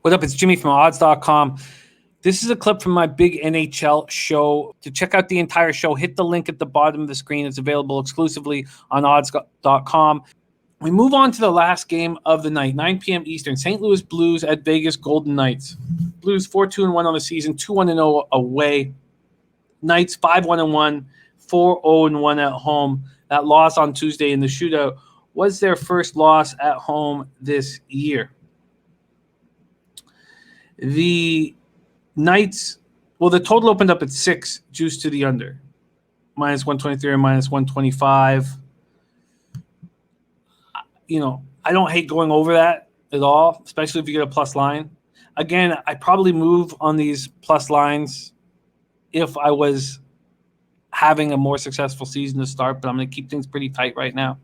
What up? It's Jimmy from odds.com. This is a clip from my big NHL show. To check out the entire show, hit the link at the bottom of the screen. It's available exclusively on odds.com. We move on to the last game of the night, 9 p.m. Eastern. St. Louis Blues at Vegas Golden Knights. Blues 4-2-1 on the season, 2-1-0 away. Knights 5-1-1, 4-0-1 at home. That loss on Tuesday in the shootout was their first loss at home this year. The Knights, the total opened up at 6, juice to the under. Minus 123 or minus 125. I don't hate going over that at all, especially if you get a plus line. Again, I probably move on these plus lines if I was having a more successful season to start, but I'm going to keep things pretty tight right now.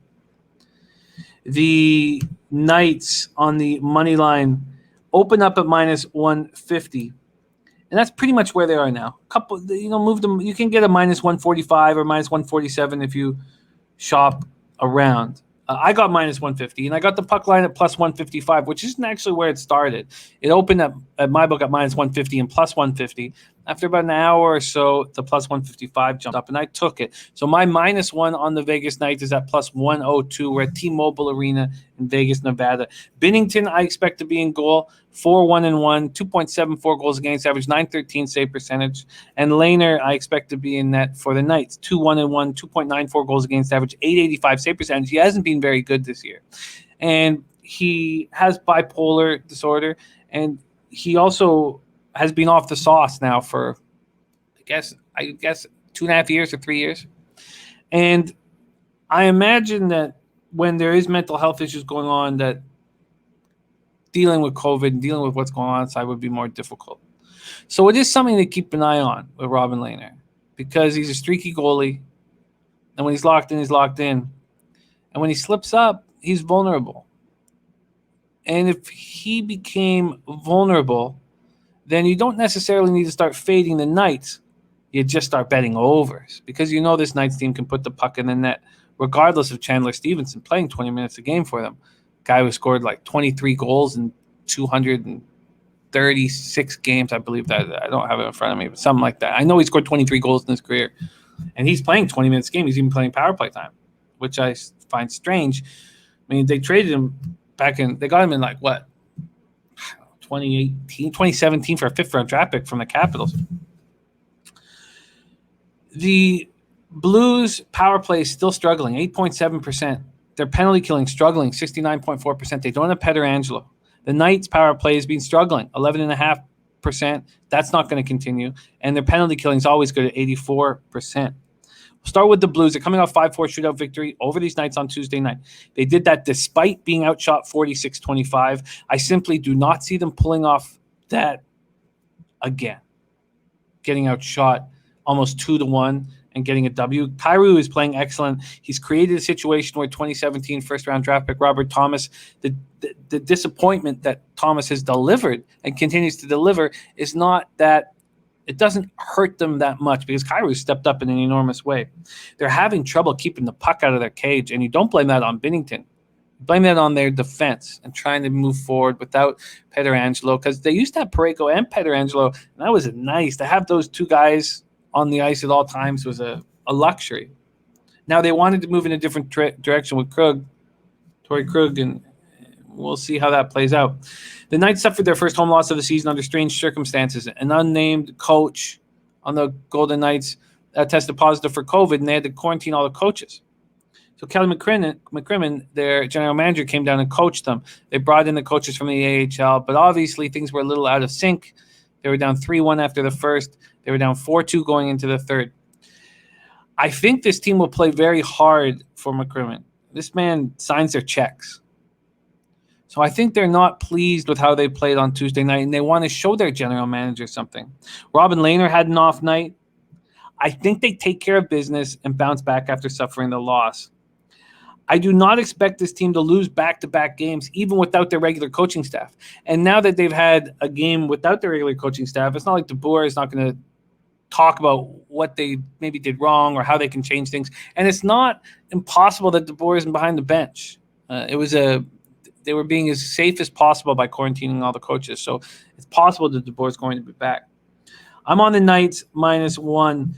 The Knights on the money line open up at minus 150, and that's pretty much where they are now. Move them. You can get a minus 145 or minus 147 if you shop around. I got minus 150, and I got the puck line at plus 155, which isn't actually where it started. It opened at my book at minus 150 and plus 150. After about an hour or so, the plus 155 jumped up, and I took it. So my minus one on the Vegas Knights is at plus 102. We're at T-Mobile Arena in Vegas, Nevada. Binnington, I expect to be in goal, 4-1-1, 2.74 goals against average, 913 save percentage. And Lehner, I expect to be in net for the Knights, 2-1-1, 2.94 goals against average, 885 save percentage. He hasn't been very good this year. And he has bipolar disorder, and he also has been off the sauce now for, I guess 2.5 years or 3 years. And I imagine that when there is mental health issues going on, that dealing with COVID and dealing with what's going on inside would be more difficult. So it is something to keep an eye on with Robin Lehner, because he's a streaky goalie. And when he's locked in, he's locked in. And when he slips up, he's vulnerable. And if he became vulnerable, then you don't necessarily need to start fading the Knights. You just start betting overs, because this Knights team can put the puck in the net regardless of Chandler Stevenson playing 20 minutes a game for them. Guy who scored like 23 goals in 236 games, I believe that. I don't have it in front of me, but something like that. I know he scored 23 goals in his career, and he's playing 20 minutes a game. He's even playing power play time, which I find strange. I mean, they traded him they got him in 2017 for a 5th-round draft pick from the Capitals. The Blues power play is still struggling, 8.7%. Their penalty killing struggling, 69.4%. They don't have Pietrangelo. The Knights power play has been struggling, 11.5%. That's not going to continue. And their penalty killing is always good at 84%. We'll start with the Blues. They're coming off 5-4 shootout victory over these Knights on Tuesday night. They did that despite being outshot 46-25. I simply do not see them pulling off that again. Getting outshot almost 2-1 and getting a W. Kyrou is playing excellent. He's created a situation where 2017 first-round draft pick Robert Thomas, the disappointment that Thomas has delivered and continues to deliver is not that it doesn't hurt them that much, because Kyrou stepped up in an enormous way. They're having trouble keeping the puck out of their cage, and you don't blame that on Binnington. Blame that on their defense and trying to move forward without Pietrangelo, because they used to have Parayko and Pietrangelo, and that was nice. To have those two guys on the ice at all times was a luxury. Now they wanted to move in a different direction with Torrey Krug, and we'll see how that plays out. The Knights suffered their first home loss of the season under strange circumstances. An unnamed coach on the Golden Knights tested positive for COVID, and they had to quarantine all the coaches. So Kelly McCrimmon, their general manager, came down and coached them. They brought in the coaches from the AHL, but obviously things were a little out of sync. They were down 3-1 after the first. They were down 4-2 going into the third. I think this team will play very hard for McCrimmon. This man signs their checks. So I think they're not pleased with how they played on Tuesday night, and they want to show their general manager something. Robin Lehner had an off night. I think they take care of business and bounce back after suffering the loss. I do not expect this team to lose back-to-back games, even without their regular coaching staff. And now that they've had a game without their regular coaching staff, it's not like DeBoer is not going to talk about what they maybe did wrong or how they can change things. And it's not impossible that DeBoer isn't behind the bench. they were being as safe as possible by quarantining all the coaches. So it's possible that DeBoer is going to be back. I'm on the Knights -1.